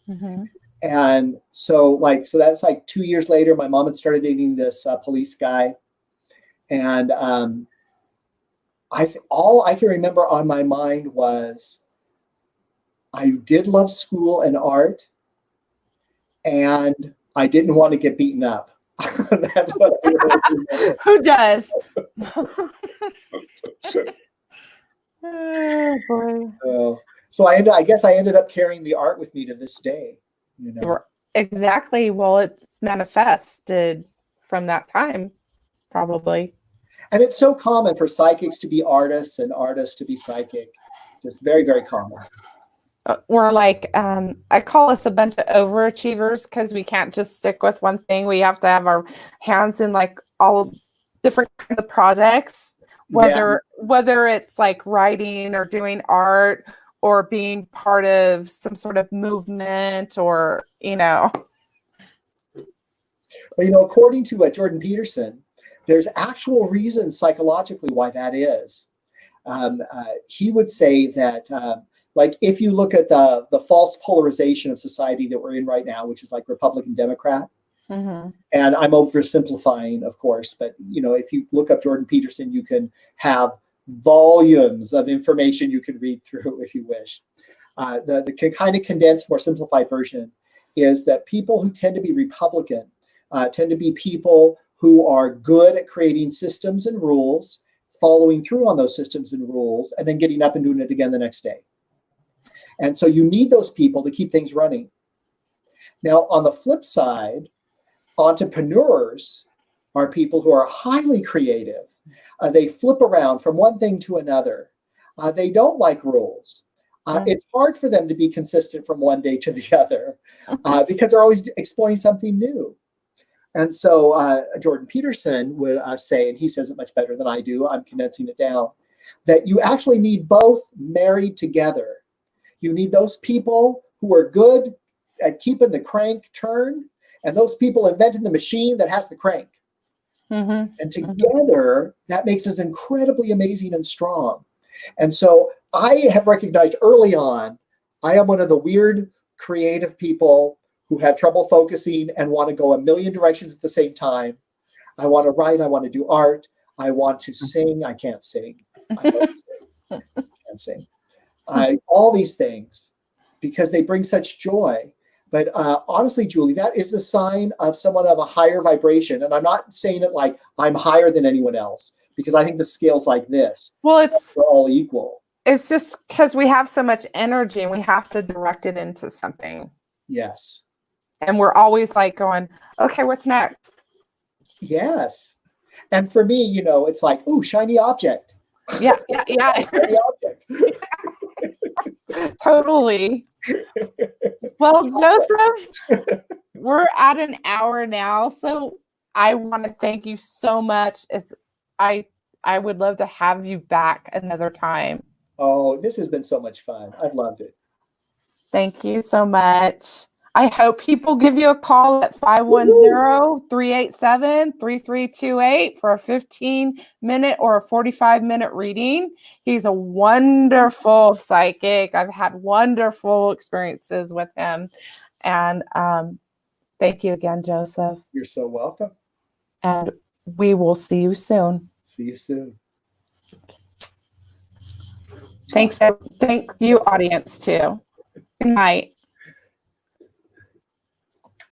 Mm-hmm. And so that's like 2 years later, my mom had started dating this police guy. And all I can remember on my mind was I did love school and art, and I didn't want to get beaten up. That's what I remember. Who does? Oh boy. So I guess I ended up carrying the art with me to this day. Exactly. Well, it's manifested from that time, probably. And it's so common for psychics to be artists and artists to be psychic. Just very, very common. We're like, I call us a bunch of overachievers because we can't just stick with one thing. We have to have our hands in like all different kinds of projects, whether it's like writing or doing art or being part of some sort of movement or, Well, according to Jordan Peterson, there's actual reasons psychologically why that is. He would say that if you look at the false polarization of society that we're in right now, which is like Republican, Democrat, mm-hmm. And I'm oversimplifying, of course, but if you look up Jordan Peterson, you can have volumes of information you can read through if you wish. The kind of condensed, more simplified version is that people who tend to be Republican tend to be people who are good at creating systems and rules, following through on those systems and rules, and then getting up and doing it again the next day. And so you need those people to keep things running. Now, on the flip side, entrepreneurs are people who are highly creative. They flip around from one thing to another. They don't like rules. It's hard for them to be consistent from one day to the other because they're always exploring something new. And so Jordan Peterson would say, and he says it much better than I do, I'm condensing it down, that you actually need both married together. You need those people who are good at keeping the crank turned, and those people inventing the machine that has the crank. Mm-hmm. And together, that makes us incredibly amazing and strong. And so I have recognized early on, I am one of the weird creative people who have trouble focusing and want to go a million directions at the same time. I want to write. I want to do art. I want to sing. I can't sing. I love to sing. I can't sing. All these things, because they bring such joy. But honestly, Julie, that is a sign of someone of a higher vibration. And I'm not saying it like I'm higher than anyone else, because I think the scale's like this. Well, we're all equal. It's just because we have so much energy and we have to direct it into something. Yes. And we're always like going, okay, what's next? Yes. And for me, it's like, ooh, shiny object. Yeah. Shiny object. Totally. Well, Joseph, we're at an hour now, so I want to thank you so much. I would love to have you back another time. Oh, this has been so much fun. I've loved it. Thank you so much. I hope people give you a call at 510-387-3328 for a 15-minute or a 45-minute reading. He's a wonderful psychic. I've had wonderful experiences with him. And thank you again, Joseph. You're so welcome. And we will see you soon. See you soon. Thanks. Thank you, audience, too. Good night.